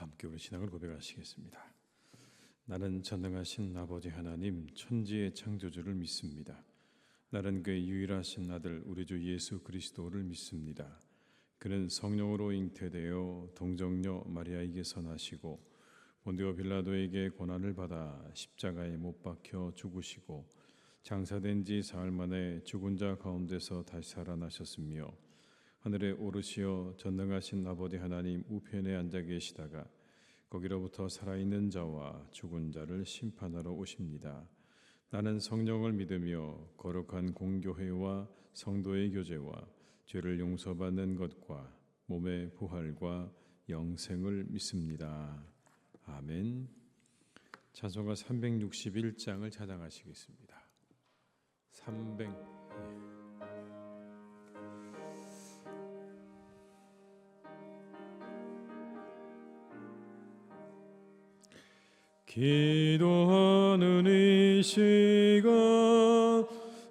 함께 우리 신앙을 고백하시겠습니다. 나는 전능하신 아버지 하나님 천지의 창조주를 믿습니다. 나는 그의 유일하신 아들 우리 주 예수 그리스도를 믿습니다. 그는 성령으로 잉태되어 동정녀 마리아에게서 나시고 본디오 빌라도에게 고난을 받아 십자가에 못 박혀 죽으시고 장사된 지 사흘 만에 죽은 자 가운데서 다시 살아나셨으며 하늘에 오르시어 전능하신 아버지 하나님 우편에 앉아 계시다가 거기로부터 살아있는 자와 죽은 자를 심판하러 오십니다. 나는 성령을 믿으며 거룩한 공교회와 성도의 교제와 죄를 용서받는 것과 몸의 부활과 영생을 믿습니다. 아멘. 찬송가 361장을 찬양하시겠습니다. 300 기도하는 이 시간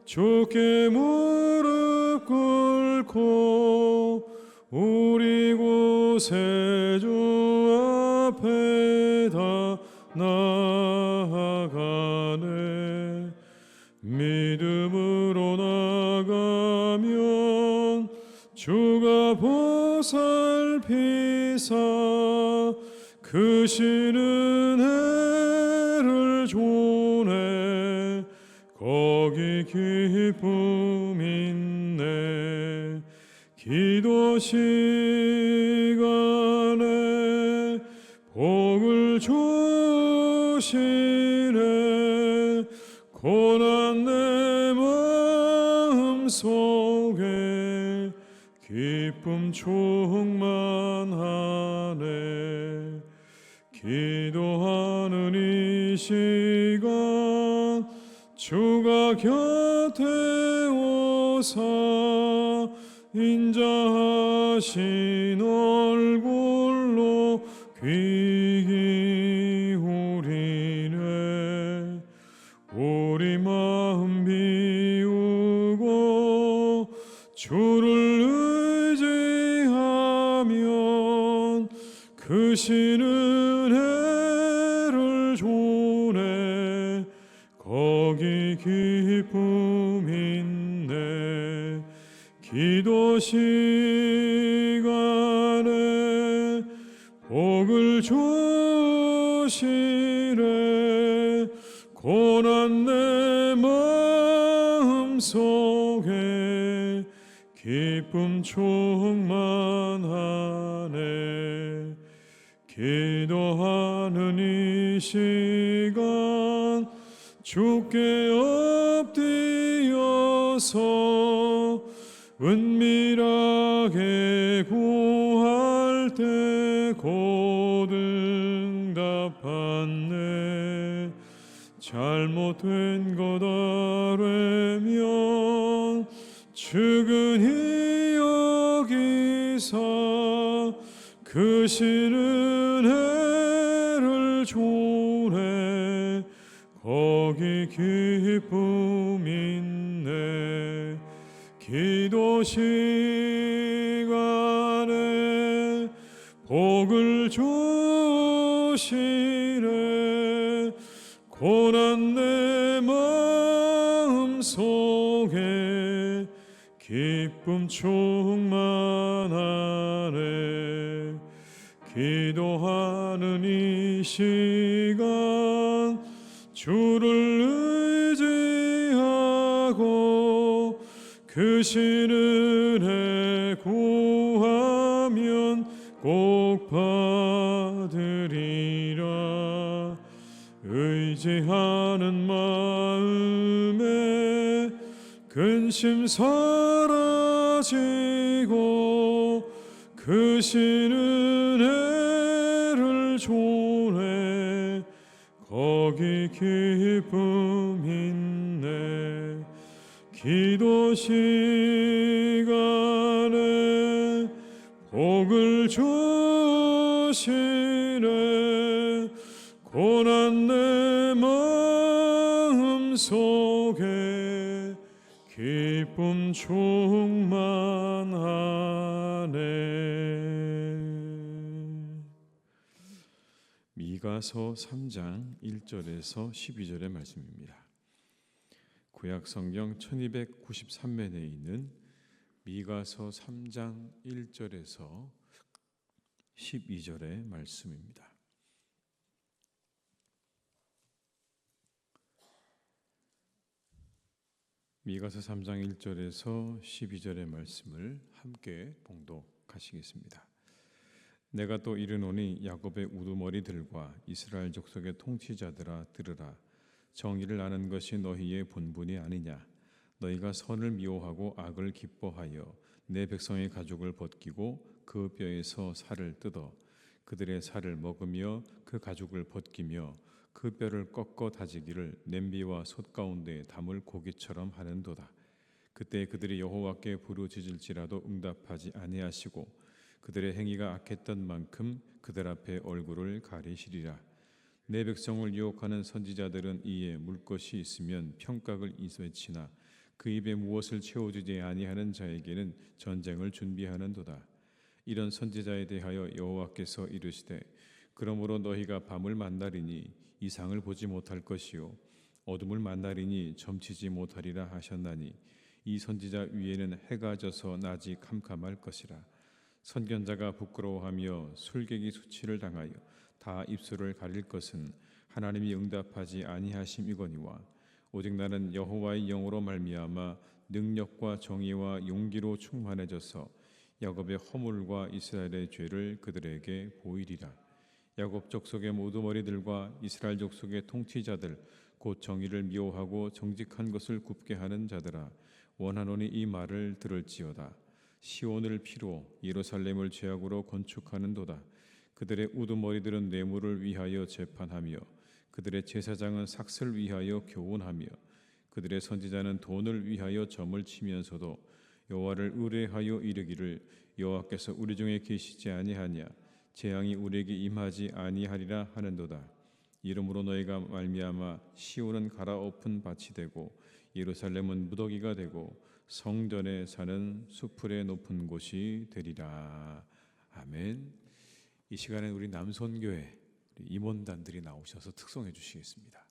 주께 무릎 꿇고 우리 구세주 앞에 다 나아가네. 믿음으로 나가면 주가 보살피사 크시는 해를 주네. 거기 기쁨 있네. 기도 시간에 복을 주시네. 고난 내 마음 속에 기쁨 충만하네. 기도하는 이 시간 주가 곁에 오사 인자하신 얼굴로 귀 기울이네. 우리 마음 비우고 주를 의지하면 크시는 해를 주네. 거기 기쁨 있네. 기도 시간에 복을 주시네. 고난 내 마음 속에 기쁨 충만하네. 기도하는 이 시간 주께 엎드려서 은밀하게 구할 때 곧 응답받네. 잘못된 것 아뢰면 측은히 여기사 크시는 해를 주네. 거기 기쁨 있네. 기도 시간에 복을 주시네. 고난 내 마음 속에 기쁨 충만하네. 기도하는 이 시간 주를 의지하고 크시는 해 구하면 꼭 받으리라. 의지하는 마음에 근심 사라지고 크시는 해를 주네. 거기 기쁨 있네. 기도 시간에 복을 주시네. 고난 내 마음 속에 기쁨 충만하네. 미가서 3장 1절에서 12절의 말씀입니다. 구약 성경 1293면에 있는 미가서 3장 1절에서 12절의 말씀입니다. 미가서 3장 1절에서 12절의 말씀을 함께 봉독하시겠습니다. 내가 또 이르노니 야곱의 우두머리들과 이스라엘 족속의 통치자들아 들으라. 정의를 아는 것이 너희의 본분이 아니냐. 너희가 선을 미워하고 악을 기뻐하여 내 백성의 가죽을 벗기고 그 뼈에서 살을 뜯어 그들의 살을 먹으며 그 가죽을 벗기며 그 뼈를 꺾어 다지기를 냄비와 솥 가운데 담을 고기처럼 하는도다. 그때 그들이 여호와께 부르짖을지라도 응답하지 아니하시고 그들의 행위가 악했던 만큼 그들 앞에 얼굴을 가리시리라. 내 백성을 유혹하는 선지자들은 이에 물 것이 있으면 평각을 외치나 그 입에 무엇을 채워주지 아니하는 자에게는 전쟁을 준비하는도다. 이런 선지자에 대하여 여호와께서 이르시되 그러므로 너희가 밤을 만나리니 이상을 보지 못할 것이요 어둠을 만나리니 점치지 못하리라 하셨나니 이 선지자 위에는 해가 져서 낮이 캄캄할 것이라. 선견자가 부끄러워하며 술객이 수치를 당하여 다 입술을 가릴 것은 하나님이 응답하지 아니하심이거니와 오직 나는 여호와의 영으로 말미암아 능력과 정의와 용기로 충만해져서 야곱의 허물과 이스라엘의 죄를 그들에게 보이리라. 야곱 족속의 모두 머리들과 이스라엘 족속의 통치자들 곧 정의를 미워하고 정직한 것을 굽게 하는 자들아 원하노니 이 말을 들을지어다. 시온을 피로 예루살렘을 죄악으로 건축하는도다. 그들의 우두머리들은 뇌물을 위하여 재판하며 그들의 제사장은 삭슬 위하여 교훈하며 그들의 선지자는 돈을 위하여 점을 치면서도 여호와를 의뢰하여 이르기를 여호와께서 우리 중에 계시지 아니하냐 재앙이 우리에게 임하지 아니하리라 하는도다. 이러므로 너희가 말미암아 시온은 갈아엎은 밭이 되고 예루살렘은 무더기가 되고 성전에 사는 수풀의 높은 곳이 되리라. 아멘. 이 시간에 우리 남선교회 임원단들이 나오셔서 특송해 주시겠습니다.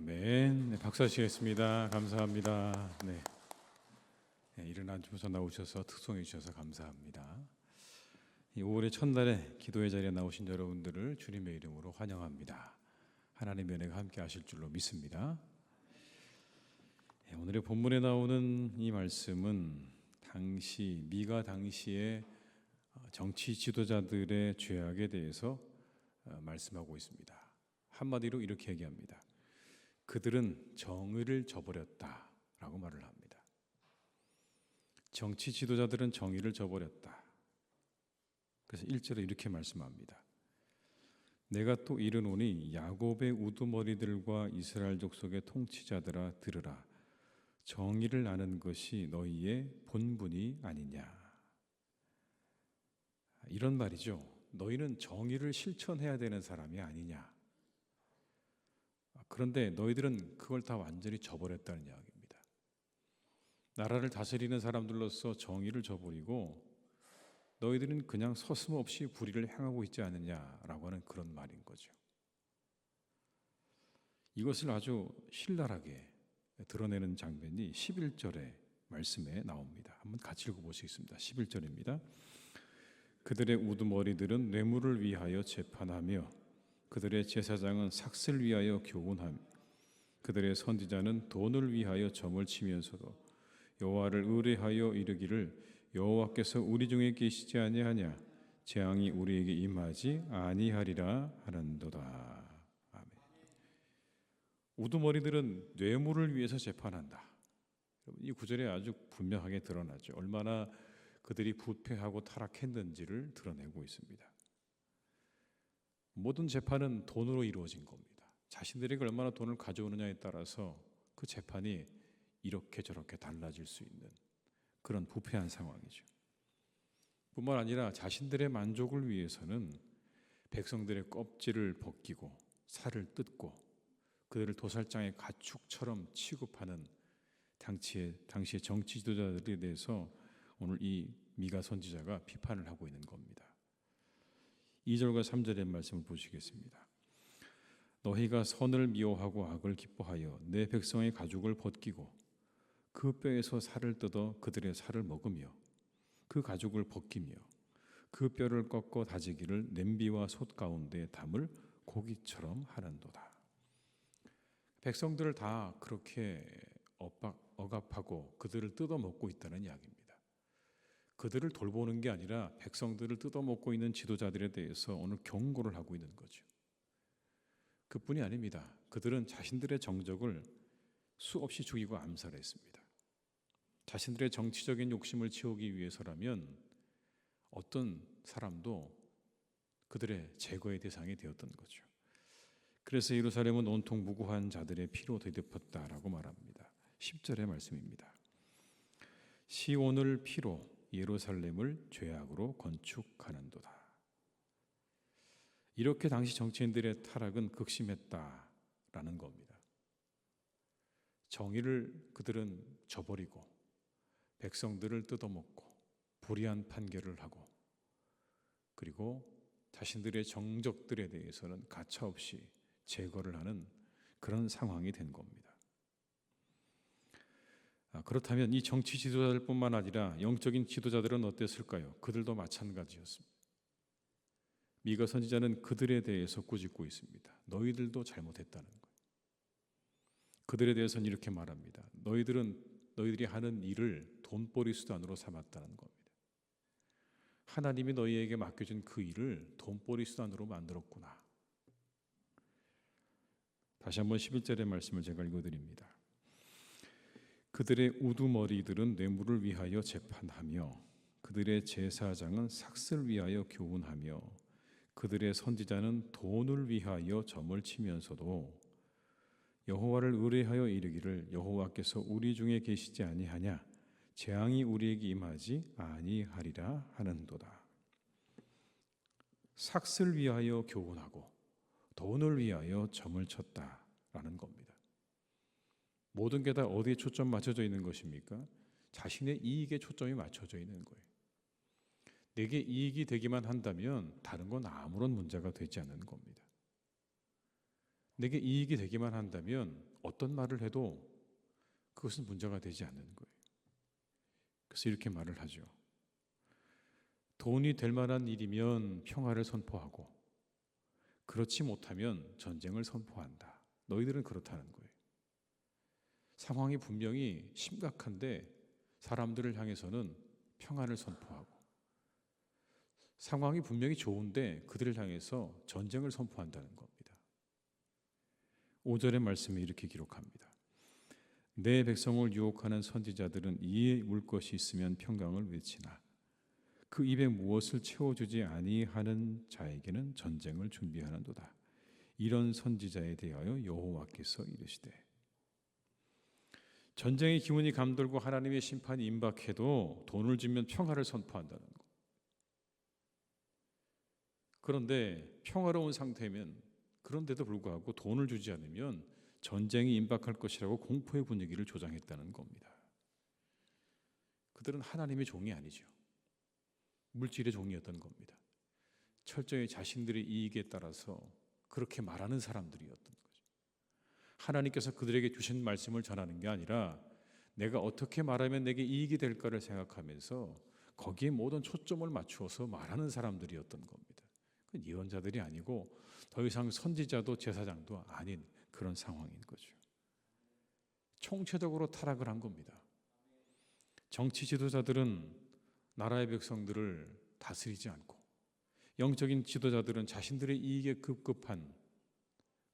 아멘. 네, 박수하시겠습니다. 감사합니다. 네. 네, 일어나셔서 나오셔서 특송해 주셔서 감사합니다. 이 5월의 첫날에 기도의 자리에 나오신 여러분들을 주님의 이름으로 환영합니다. 하나님의 은혜가 함께 하실 줄로 믿습니다. 네, 오늘의 본문에 나오는 이 말씀은 미가 당시의 정치 지도자들의 죄악에 대해서 말씀하고 있습니다. 한마디로 이렇게 얘기합니다. 그들은 정의를 저버렸다라고 말을 합니다. 정치 지도자들은 정의를 저버렸다. 그래서 1절에 이렇게 말씀합니다. 내가 또 이르노니 야곱의 우두머리들과 이스라엘 족속의 통치자들아 들으라. 정의를 아는 것이 너희의 본분이 아니냐. 이런 말이죠. 너희는 정의를 실천해야 되는 사람이 아니냐. 그런데 너희들은 그걸 다 완전히 저버렸다는 이야기입니다. 나라를 다스리는 사람들로서 정의를 저버리고 너희들은 그냥 서슴없이 불의를 행하고 있지 않느냐라고 하는 그런 말인 거죠. 이것을 아주 신랄하게 드러내는 장면이 11절의 말씀에 나옵니다. 한번 같이 읽어보시겠습니다. 11절입니다. 그들의 우두머리들은 뇌물을 위하여 재판하며 그들의 제사장은 삭슬 위하여 교훈하며 그들의 선지자는 돈을 위하여 점을 치면서도 여호와를 의뢰하여 이르기를 여호와께서 우리 중에 계시지 아니하냐 재앙이 우리에게 임하지 아니하리라 하는도다. 아멘. 우두머리들은 뇌물을 위해서 재판한다. 이 구절에 아주 분명하게 드러나죠. 얼마나 그들이 부패하고 타락했는지를 드러내고 있습니다. 모든 재판은 돈으로 이루어진 겁니다. 자신들에게 얼마나 돈을 가져오느냐에 따라서 그 재판이 이렇게 저렇게 달라질 수 있는 그런 부패한 상황이죠. 뿐만 아니라 자신들의 만족을 위해서는 백성들의 껍질을 벗기고 살을 뜯고 그들을 도살장의 가축처럼 취급하는 당시의 정치 지도자들에 대해서 오늘 이 미가 선지자가 비판을 하고 있는 겁니다. 2절과 3절의 말씀을 보시겠습니다. 너희가 선을 미워하고 악을 기뻐하여 내 백성의 가죽을 벗기고 그 뼈에서 살을 뜯어 그들의 살을 먹으며 그 가죽을 벗기며 그 뼈를 꺾어 다지기를 냄비와 솥 가운데 담을 고기처럼 하는도다. 백성들을 다 그렇게 억압하고 그들을 뜯어먹고 있다는 이야기입니다. 그들을 돌보는 게 아니라 백성들을 뜯어먹고 있는 지도자들에 대해서 오늘 경고를 하고 있는 거죠. 그뿐이 아닙니다. 그들은 자신들의 정적을 수없이 죽이고 암살했습니다. 자신들의 정치적인 욕심을 채우기 위해서라면 어떤 사람도 그들의 제거의 대상이 되었던 거죠. 그래서 예루살렘은 온통 무고한 자들의 피로 되덮였다라고 말합니다. 10절의 말씀입니다. 시온을 피로 예루살렘을 죄악으로 건축하는도다. 이렇게 당시 정치인들의 타락은 극심했다라는 겁니다. 정의를 그들은 저버리고 백성들을 뜯어먹고 불의한 판결을 하고 그리고 자신들의 정적들에 대해서는 가차없이 제거를 하는 그런 상황이 된 겁니다. 그렇다면 이 정치 지도자들뿐만 아니라 영적인 지도자들은 어땠을까요? 그들도 마찬가지였습니다. 미가 선지자는 그들에 대해서 꾸짖고 있습니다. 너희들도 잘못했다는 거예요. 그들에 대해서는 이렇게 말합니다. 너희들이 하는 일을 돈벌이 수단으로 삼았다는 겁니다. 하나님이 너희에게 맡겨준 그 일을 돈벌이 수단으로 만들었구나. 다시 한번 11절의 말씀을 제가 읽어드립니다. 그들의 우두머리들은 뇌물을 위하여 재판하며 그들의 제사장은 삭슬 위하여 교훈하며 그들의 선지자는 돈을 위하여 점을 치면서도 여호와를 의뢰하여 이르기를 여호와께서 우리 중에 계시지 아니하냐 재앙이 우리에게 임하지 아니하리라 하는도다. 삭슬 위하여 교훈하고 돈을 위하여 점을 쳤다라는 겁니다. 모든 게 다 어디에 초점 맞춰져 있는 것입니까? 자신의 이익에 초점이 맞춰져 있는 거예요. 내게 이익이 되기만 한다면 다른 건 아무런 문제가 되지 않는 겁니다. 내게 이익이 되기만 한다면 어떤 말을 해도 그것은 문제가 되지 않는 거예요. 그래서 이렇게 말을 하죠. 돈이 될 만한 일이면 평화를 선포하고 그렇지 못하면 전쟁을 선포한다. 너희들은 그렇다는 거예요. 상황이 분명히 심각한데 사람들을 향해서는 평화를 선포하고, 상황이 분명히 좋은데 그들을 향해서 전쟁을 선포한다는 겁니다. 5절의 말씀이 이렇게 기록합니다. 내 백성을 유혹하는 선지자들은 이에 울 것이 있으면 평강을 외치나 그 입에 무엇을 채워주지 아니하는 자에게는 전쟁을 준비하는도다. 이런 선지자에 대하여 여호와께서 이르시되. 전쟁의 기운이 감돌고 하나님의 심판이 임박해도 돈을 주면 평화를 선포한다는 것. 그런데 평화로운 상태면, 그런데도 불구하고 돈을 주지 않으면 전쟁이 임박할 것이라고 공포의 분위기를 조장했다는 겁니다. 그들은 하나님의 종이 아니죠. 물질의 종이었던 겁니다. 철저히 자신들의 이익에 따라서 그렇게 말하는 사람들이었던 거죠. 하나님께서 그들에게 주신 말씀을 전하는 게 아니라 내가 어떻게 말하면 내게 이익이 될까를 생각하면서 거기에 모든 초점을 맞추어서 말하는 사람들이었던 겁니다. 예언자들이 아니고 더 이상 선지자도 제사장도 아닌 그런 상황인 거죠. 총체적으로 타락을 한 겁니다. 정치 지도자들은 나라의 백성들을 다스리지 않고, 영적인 지도자들은 자신들의 이익에 급급한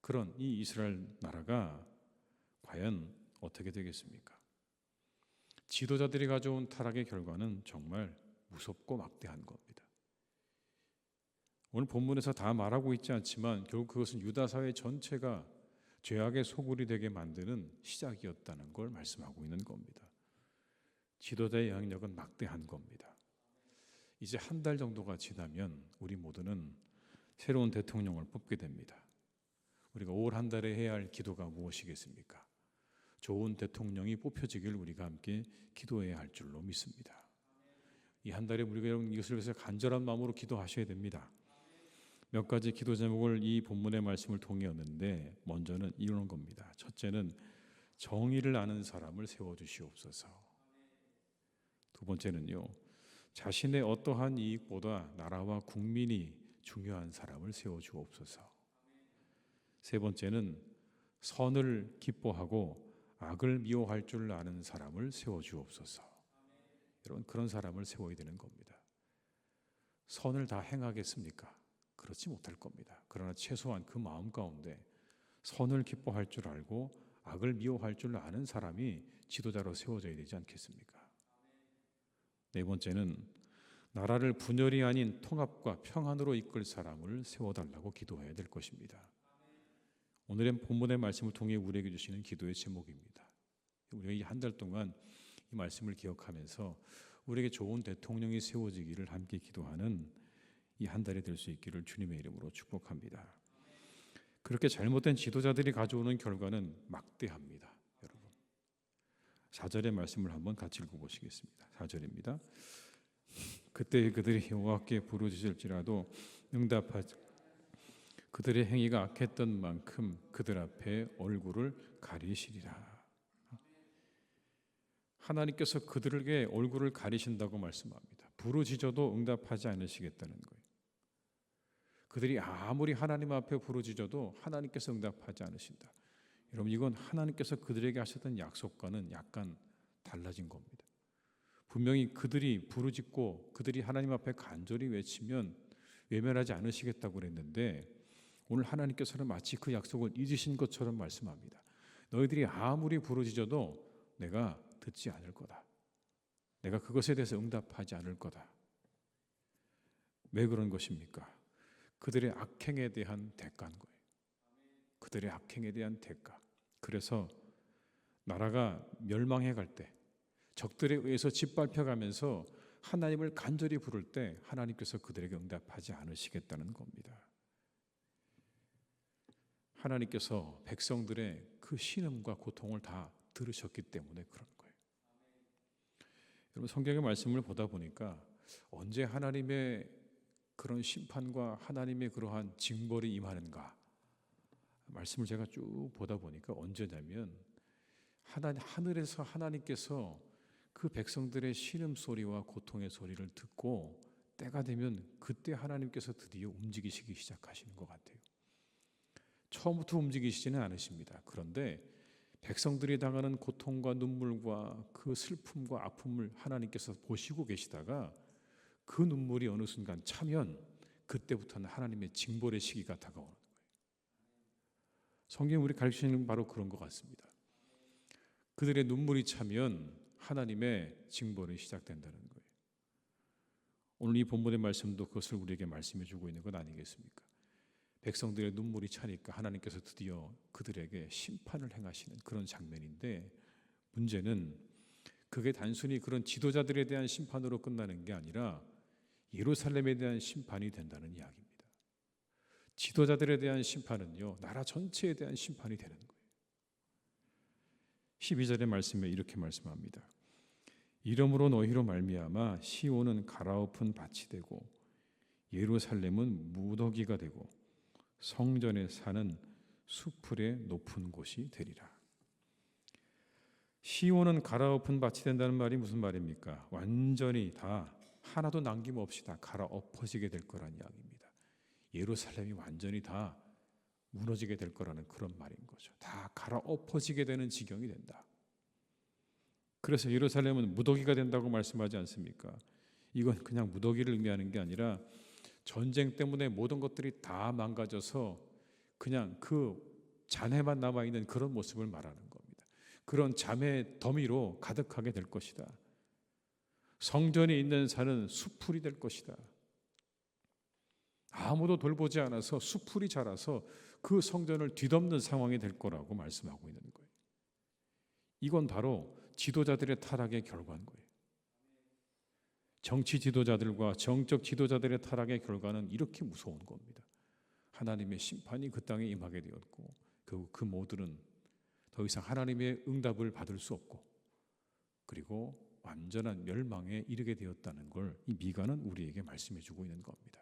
그런 이 이스라엘 나라가 과연 어떻게 되겠습니까? 지도자들이 가져온 타락의 결과는 정말 무섭고 막대한 겁니다. 오늘 본문에서 다 말하고 있지 않지만 결국 그것은 유다 사회 전체가 죄악의 소굴이 되게 만드는 시작이었다는 걸 말씀하고 있는 겁니다. 지도자의 영향력은 막대한 겁니다. 이제 한 달 정도가 지나면 우리 모두는 새로운 대통령을 뽑게 됩니다. 우리가 올 한 달에 해야 할 기도가 무엇이겠습니까? 좋은 대통령이 뽑혀지길 우리가 함께 기도해야 할 줄로 믿습니다. 이 한 달에 우리가 이것을 위해서 간절한 마음으로 기도하셔야 됩니다. 몇 가지 기도 제목을 이 본문의 말씀을 통해었는데, 먼저는 이런 겁니다. 첫째는 정의를 아는 사람을 세워주시옵소서. 두 번째는요, 자신의 어떠한 이익보다 나라와 국민이 중요한 사람을 세워주옵소서. 세 번째는 선을 기뻐하고 악을 미워할 줄 아는 사람을 세워주옵소서. 여러분, 그런 사람을 세워야 되는 겁니다. 선을 다 행하겠습니까? 그렇지 못할 겁니다. 그러나 최소한 그 마음 가운데 선을 기뻐할 줄 알고 악을 미워할 줄 아는 사람이 지도자로 세워져야 되지 않겠습니까? 네 번째는 나라를 분열이 아닌 통합과 평안으로 이끌 사람을 세워달라고 기도해야 될 것입니다. 오늘의 본문의 말씀을 통해 우리에게 주시는 기도의 제목입니다. 우리가 이 한 달 동안 이 말씀을 기억하면서 우리에게 좋은 대통령이 세워지기를 함께 기도하는 이 한 달이 될 수 있기를 주님의 이름으로 축복합니다. 그렇게 잘못된 지도자들이 가져오는 결과는 막대합니다. 여러분, 4절의 말씀을 한번 같이 읽어보시겠습니다. 4절입니다. 그때 그들이 여호와께 부르짖을지라도 응답하지, 그들의 행위가 악했던 만큼 그들 앞에 얼굴을 가리시리라. 하나님께서 그들에게 얼굴을 가리신다고 말씀합니다. 부르짖어도 응답하지 않으시겠다는 거예요. 그들이 아무리 하나님 앞에 부르짖어도 하나님께서 응답하지 않으신다. 여러분, 이건 하나님께서 그들에게 하셨던 약속과는 약간 달라진 겁니다. 분명히 그들이 부르짖고 그들이 하나님 앞에 간절히 외치면 외면하지 않으시겠다고 그랬는데, 오늘 하나님께서는 마치 그 약속을 잊으신 것처럼 말씀합니다. 너희들이 아무리 부르짖어도 내가 듣지 않을 거다. 내가 그것에 대해서 응답하지 않을 거다. 왜 그런 것입니까? 그들의 악행에 대한 대가인 거예요. 그들의 악행에 대한 대가. 그래서 나라가 멸망해 갈 때, 적들에 의해서 짓밟혀가면서 하나님을 간절히 부를 때 하나님께서 그들에게 응답하지 않으시겠다는 겁니다. 하나님께서 백성들의 그 신음과 고통을 다 들으셨기 때문에 그런 거예요. 여러분, 성경의 말씀을 보다 보니까 언제 하나님의 그런 심판과 하나님의 그러한 징벌이 임하는가, 말씀을 제가 쭉 보다 보니까 언제냐면 하늘에서 하나님께서 그 백성들의 신음소리와 고통의 소리를 듣고 때가 되면 그때 하나님께서 드디어 움직이시기 시작하시는 것 같아요. 처음부터 움직이시지는 않으십니다. 그런데 백성들이 당하는 고통과 눈물과 그 슬픔과 아픔을 하나님께서 보시고 계시다가 그 눈물이 어느 순간 차면 그때부터는 하나님의 징벌의 시기가 다가오는 거예요. 성경이 우리 가르치는 바로 그런 것 같습니다. 그들의 눈물이 차면 하나님의 징벌이 시작된다는 거예요. 오늘 이 본문의 말씀도 그것을 우리에게 말씀해 주고 있는 것 아니겠습니까? 백성들의 눈물이 차니까 하나님께서 드디어 그들에게 심판을 행하시는 그런 장면인데, 문제는 그게 단순히 그런 지도자들에 대한 심판으로 끝나는 게 아니라 예루살렘에 대한 심판이 된다는 이야기입니다. 지도자들에 대한 심판은요, 나라 전체에 대한 심판이 되는 거예요. 12절의 말씀에 이렇게 말씀합니다. 이러므로 너희로 말미암아 시온은 갈아엎은 밭이 되고 예루살렘은 무더기가 되고 성전에 사는 수풀의 높은 곳이 되리라. 시온은 갈아엎은 밭이 된다는 말이 무슨 말입니까? 완전히 다 하나도 남김없이 다 갈아엎어지게 될 거란 이야기입니다. 예루살렘이 완전히 다 무너지게 될 거라는 그런 말인 거죠. 다 갈아엎어지게 되는 지경이 된다. 그래서 예루살렘은 무더기가 된다고 말씀하지 않습니까? 이건 그냥 무더기를 의미하는 게 아니라 전쟁 때문에 모든 것들이 다 망가져서 그냥 그 잔해만 남아있는 그런 모습을 말하는 겁니다. 그런 잠의 더미로 가득하게 될 것이다. 성전이 있는 산은 수풀이 될 것이다. 아무도 돌보지 않아서 수풀이 자라서 그 성전을 뒤덮는 상황이 될 거라고 말씀하고 있는 거예요. 이건 바로 지도자들의 타락의 결과인 거예요. 정치 지도자들과 정적 지도자들의 타락의 결과는 이렇게 무서운 겁니다. 하나님의 심판이 그 땅에 임하게 되었고 그 모두는 더 이상 하나님의 응답을 받을 수 없고 그리고 완전한 멸망에 이르게 되었다는 걸 이 미가는 우리에게 말씀해 주고 있는 겁니다.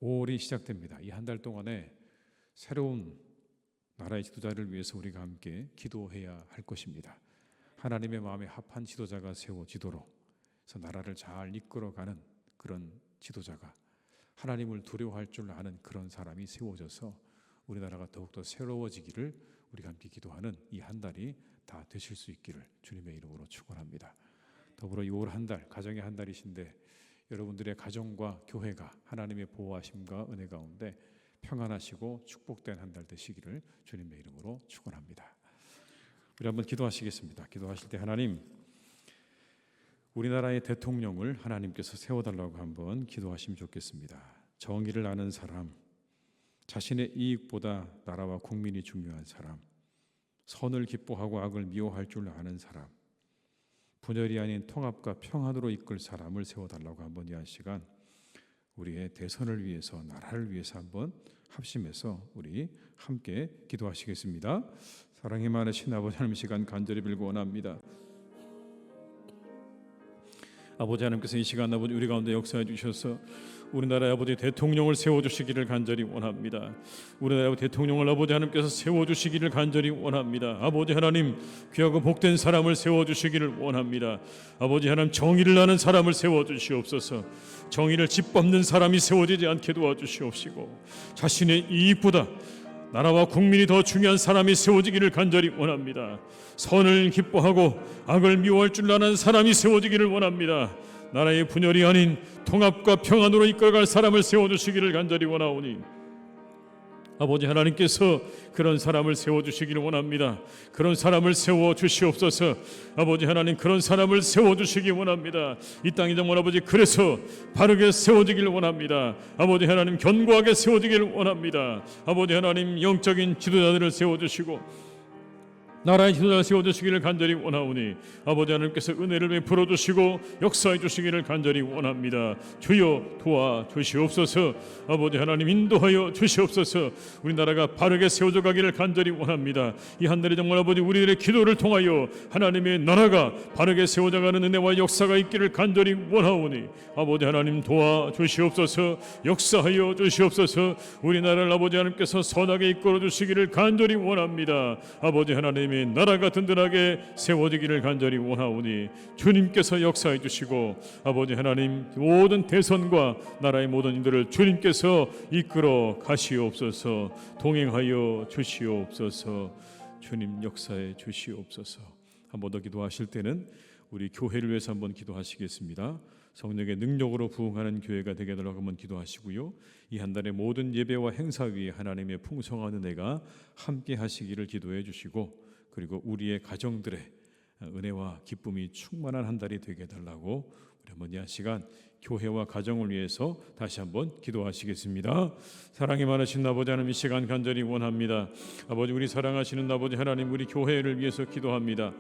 5월이 시작됩니다. 이 한 달 동안에 새로운 나라의 지도자를 위해서 우리가 함께 기도해야 할 것입니다. 하나님의 마음에 합한 지도자가 세워지도록 그래서 나라를 잘 이끌어가는 그런 지도자가 하나님을 두려워할 줄 아는 그런 사람이 세워져서 우리나라가 더욱더 새로워지기를 우리가 함께 기도하는 이 한 달이 다 되실 수 있기를 주님의 이름으로 축원합니다. 더불어 이 올 한 달, 가정의 한 달이신데 여러분들의 가정과 교회가 하나님의 보호하심과 은혜 가운데 평안하시고 축복된 한 달 되시기를 주님의 이름으로 축원합니다. 우리 한번 기도하시겠습니다. 기도하실 때 하나님, 우리나라의 대통령을 하나님께서 세워달라고 한번 기도하시면 좋겠습니다. 정의를 아는 사람, 자신의 이익보다 나라와 국민이 중요한 사람, 선을 기뻐하고 악을 미워할 줄 아는 사람, 분열이 아닌 통합과 평안으로 이끌 사람을 세워달라고 한번 이 한 시간 우리의 대선을 위해서 나라를 위해서 한번 합심해서 우리 함께 기도하시겠습니다. 사랑이 많으신 아버지 하나님, 시간 간절히 빌고 원합니다. 아버지 하나님께서 이 시간 아버지 우리 가운데 역사해 주셔서 우리나라의 아버지 대통령을 세워주시기를 간절히 원합니다. 우리나라의 대통령을 아버지 하나님께서 세워주시기를 간절히 원합니다. 아버지 하나님, 귀하고 복된 사람을 세워주시기를 원합니다. 아버지 하나님, 정의를 아는 사람을 세워주시옵소서. 정의를 짓밟는 사람이 세워지지 않게 도와주시옵시고 자신의 이익보다 나라와 국민이 더 중요한 사람이 세워지기를 간절히 원합니다. 선을 기뻐하고 악을 미워할 줄 아는 사람이 세워지기를 원합니다. 나라의 분열이 아닌 통합과 평안으로 이끌어갈 사람을 세워주시기를 간절히 원하오니 아버지 하나님께서 그런 사람을 세워주시기를 원합니다. 그런 사람을 세워주시옵소서. 아버지 하나님, 그런 사람을 세워주시기 원합니다. 이 땅이 정말 아버지 그래서 바르게 세워지기를 원합니다. 아버지 하나님, 견고하게 세워지기를 원합니다. 아버지 하나님, 영적인 지도자들을 세워주시고 나라의 지도자가 세워주시기를 간절히 원하오니 아버지 하나님께서 은혜를 베풀어 주시고 역사해 주시기를 간절히 원합니다. 주여 도와주시옵소서. 아버지 하나님 인도하여 주시옵소서. 우리나라가 바르게 세워져 가기를 간절히 원합니다. 이 한 달에 정말 아버지 우리들의 기도를 통하여 하나님의 나라가 바르게 세워져 가는 은혜와 역사가 있기를 간절히 원하오니 아버지 하나님 도와주시옵소서. 역사하여 주시옵소서. 우리나라를 아버지 하나님께서 선하게 이끌어 주시기를 간절히 원합니다. 아버지 하나님의 나라가 든든하게 세워지기를 간절히 원하오니 주님께서 역사해 주시고 아버지 하나님 모든 대선과 나라의 모든 일들을 주님께서 이끌어 가시옵소서. 동행하여 주시옵소서. 주님 역사해 주시옵소서. 한 번 더 기도하실 때는 우리 교회를 위해서 한번 기도하시겠습니다. 성령의 능력으로 부흥하는 교회가 되게 해달라고 한번 기도하시고요. 이 한 달의 모든 예배와 행사 위에 하나님의 풍성한 은혜가 함께 하시기를 기도해 주시고 그리고 우리의 가정들의 은혜와 기쁨이 충만한 한 달이 되게 해달라고 우리 한번 이 시간 교회와 가정을 위해서 다시 한번 기도하시겠습니다. 사랑이 많으신 아버지 하나님 이 시간 간절히 원합니다. 아버지 우리 사랑하시는 아버지 하나님 우리 교회를 위해서 기도합니다.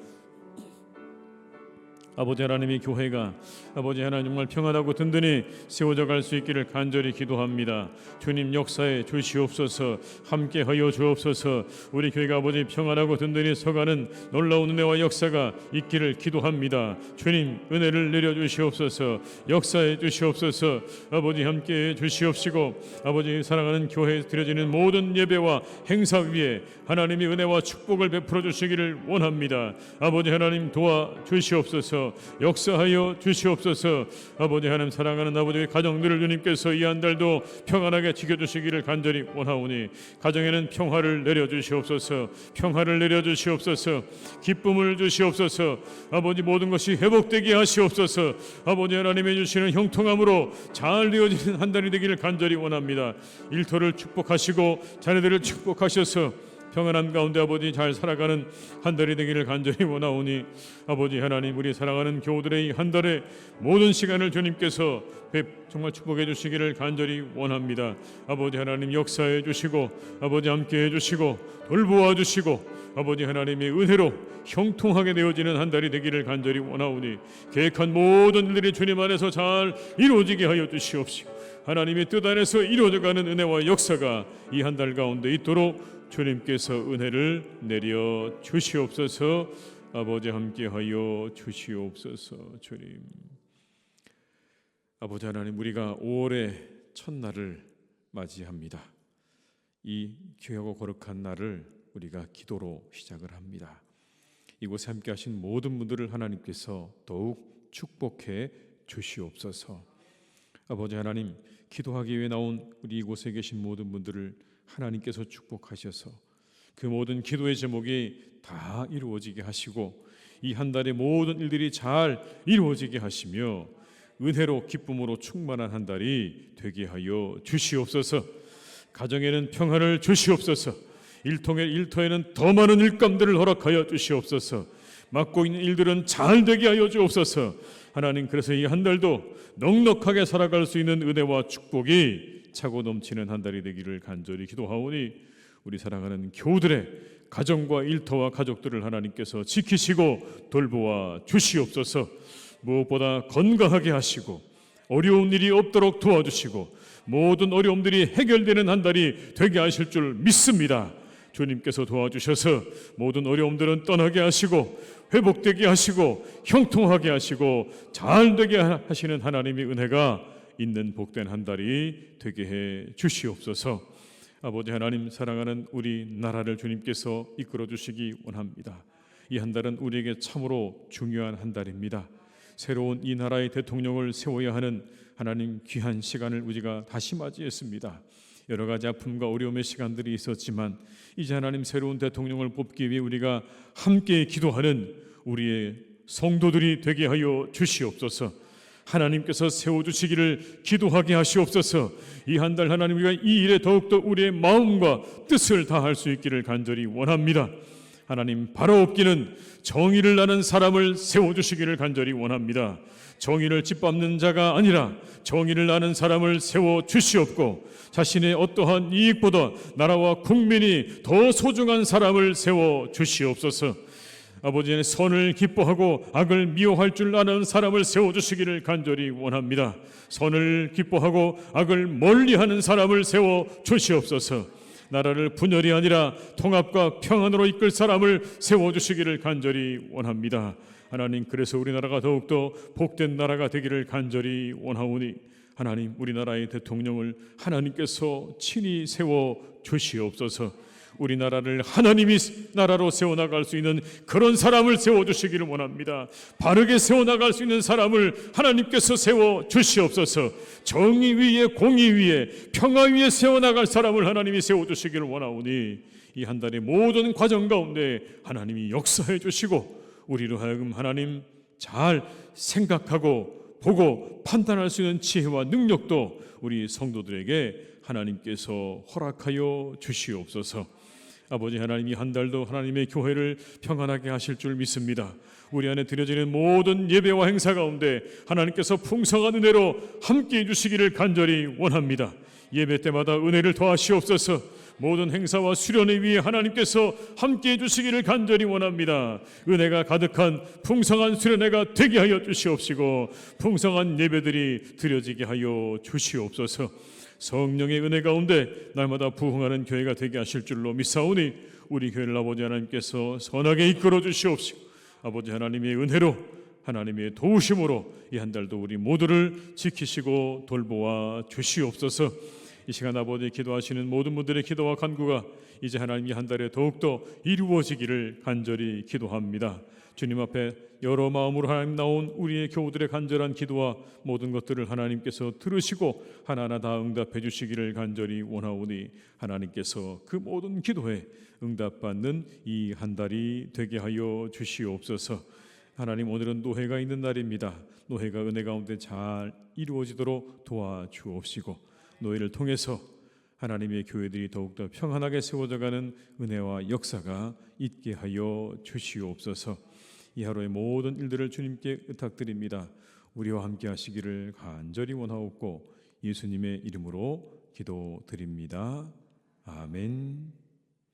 아버지 하나님의 교회가 아버지 하나님 정말 평안하고 든든히 세워져 갈 수 있기를 간절히 기도합니다. 주님 역사에 주시옵소서. 함께 하여 주옵소서. 우리 교회가 아버지 평안하고 든든히 서가는 놀라운 은혜와 역사가 있기를 기도합니다. 주님 은혜를 내려주시옵소서. 역사해 주시옵소서. 아버지 함께 주시옵시고 아버지 사랑하는 교회에 드려지는 모든 예배와 행사 위에 하나님의 은혜와 축복을 베풀어 주시기를 원합니다. 아버지 하나님 도와주시옵소서. 역사하여 주시옵소서. 아버지 하나님 사랑하는 아버지의 가정들을 주님께서 이 한 달도 평안하게 지켜주시기를 간절히 원하오니 가정에는 평화를 내려주시옵소서. 평화를 내려주시옵소서. 기쁨을 주시옵소서. 아버지 모든 것이 회복되게 하시옵소서. 아버지 하나님의 주시는 형통함으로 잘 되어지는 한 달이 되기를 간절히 원합니다. 일터를 축복하시고 자녀들을 축복하셔서 평안한 가운데 아버지 잘 살아가는 한 달이 되기를 간절히 원하오니 아버지 하나님 우리 사랑하는 교우들의 이 한 달의 모든 시간을 주님께서 정말 축복해 주시기를 간절히 원합니다. 아버지 하나님 역사해 주시고 아버지 함께 해 주시고 돌보아 주시고 아버지 하나님의 은혜로 형통하게 되어지는 한 달이 되기를 간절히 원하오니 계획한 모든 일들이 주님 안에서 잘 이루어지게 하여 주시옵시고 하나님의 뜻 안에서 이루어져가는 은혜와 역사가 이 한 달 가운데 있도록 주님께서 은혜를 내려 주시옵소서. 아버지 함께하여 주시옵소서. 주님 아버지 하나님 우리가 5월의 첫날을 맞이합니다. 이 귀하고 거룩한 날을 우리가 기도로 시작을 합니다. 이곳에 함께 하신 모든 분들을 하나님께서 더욱 축복해 주시옵소서. 아버지 하나님 기도하기 위해 나온 우리 이곳에 계신 모든 분들을 하나님께서 축복하셔서 그 모든 기도의 제목이 다 이루어지게 하시고 이 한 달의 모든 일들이 잘 이루어지게 하시며 은혜로 기쁨으로 충만한 한 달이 되게 하여 주시옵소서. 가정에는 평안을 주시옵소서. 일터에는 더 많은 일감들을 허락하여 주시옵소서. 맡고 있는 일들은 잘 되게 하여 주옵소서. 하나님 그래서 이 한 달도 넉넉하게 살아갈 수 있는 은혜와 축복이 차고 넘치는 한 달이 되기를 간절히 기도하오니 우리 사랑하는 교우들의 가정과 일터와 가족들을 하나님께서 지키시고 돌보아 주시옵소서. 무엇보다 건강하게 하시고 어려운 일이 없도록 도와주시고 모든 어려움들이 해결되는 한 달이 되게 하실 줄 믿습니다. 주님께서 도와주셔서 모든 어려움들은 떠나게 하시고 회복되게 하시고 형통하게 하시고 잘되게 하시는 하나님의 은혜가 있는 복된 한 달이 되게 해 주시옵소서. 아버지 하나님 사랑하는 우리 나라를 주님께서 이끌어 주시기 원합니다. 이 한 달은 우리에게 참으로 중요한 한 달입니다. 새로운 이 나라의 대통령을 세워야 하는 하나님 귀한 시간을 우리가 다시 맞이했습니다. 여러 가지 아픔과 어려움의 시간들이 있었지만 이제 하나님 새로운 대통령을 뽑기 위해 우리가 함께 기도하는 우리의 성도들이 되게 하여 주시옵소서. 하나님께서 세워주시기를 기도하게 하시옵소서. 이 한 달 하나님 우리가 이 일에 더욱더 우리의 마음과 뜻을 다할 수 있기를 간절히 원합니다. 하나님, 바로 없기는 정의를 아는 사람을 세워주시기를 간절히 원합니다. 정의를 짓밟는 자가 아니라 정의를 아는 사람을 세워주시옵고, 자신의 어떠한 이익보다 나라와 국민이 더 소중한 사람을 세워주시옵소서. 아버지의 선을 기뻐하고 악을 미워할 줄 아는 사람을 세워주시기를 간절히 원합니다. 선을 기뻐하고 악을 멀리하는 사람을 세워주시옵소서. 나라를 분열이 아니라 통합과 평안으로 이끌 사람을 세워주시기를 간절히 원합니다. 하나님, 그래서 우리나라가 더욱더 복된 나라가 되기를 간절히 원하오니, 하나님, 우리나라의 대통령을 하나님께서 친히 세워주시옵소서. 우리나라를 하나님이 나라로 세워나갈 수 있는 그런 사람을 세워주시기를 원합니다. 바르게 세워나갈 수 있는 사람을 하나님께서 세워주시옵소서. 정의 위에, 공의 위에, 평화 위에 세워나갈 사람을 하나님이 세워주시기를 원하오니, 이 한 달의 모든 과정 가운데 하나님이 역사해 주시고, 우리로 하여금 하나님 잘 생각하고 보고 판단할 수 있는 지혜와 능력도 우리 성도들에게 하나님께서 허락하여 주시옵소서. 아버지 하나님, 이 한 달도 하나님의 교회를 평안하게 하실 줄 믿습니다. 우리 안에 드려지는 모든 예배와 행사 가운데 하나님께서 풍성한 은혜로 함께해 주시기를 간절히 원합니다. 예배 때마다 은혜를 더하시옵소서. 모든 행사와 수련회 위에 하나님께서 함께해 주시기를 간절히 원합니다. 은혜가 가득한 풍성한 수련회가 되게 하여 주시옵시고, 풍성한 예배들이 드려지게 하여 주시옵소서. 성령의 은혜 가운데 날마다 부흥하는 교회가 되게 하실 줄로 믿사오니, 우리 교회를 아버지 하나님께서 선하게 이끌어 주시옵시고, 아버지 하나님의 은혜로, 하나님의 도우심으로 이 한 달도 우리 모두를 지키시고 돌보아 주시옵소서. 이 시간 아버지, 기도하시는 모든 분들의 기도와 간구가 이제 하나님이 한 달에 더욱더 이루어지기를 간절히 기도합니다. 주님 앞에 여러 마음으로 하나님 나온 우리의 교우들의 간절한 기도와 모든 것들을 하나님께서 들으시고 하나하나 다 응답해 주시기를 간절히 원하오니, 하나님께서 그 모든 기도에 응답받는 이 한 달이 되게 하여 주시옵소서. 하나님, 오늘은 노회가 있는 날입니다. 노회가 은혜 가운데 잘 이루어지도록 도와주옵시고, 노회를 통해서 하나님의 교회들이 더욱더 평안하게 세워져가는 은혜와 역사가 있게 하여 주시옵소서. 이 하루의 모든 일들을 주님께 의탁드립니다. 우리와 함께 하시기를 간절히 원하옵고, 예수님의 이름으로 기도드립니다. 아멘.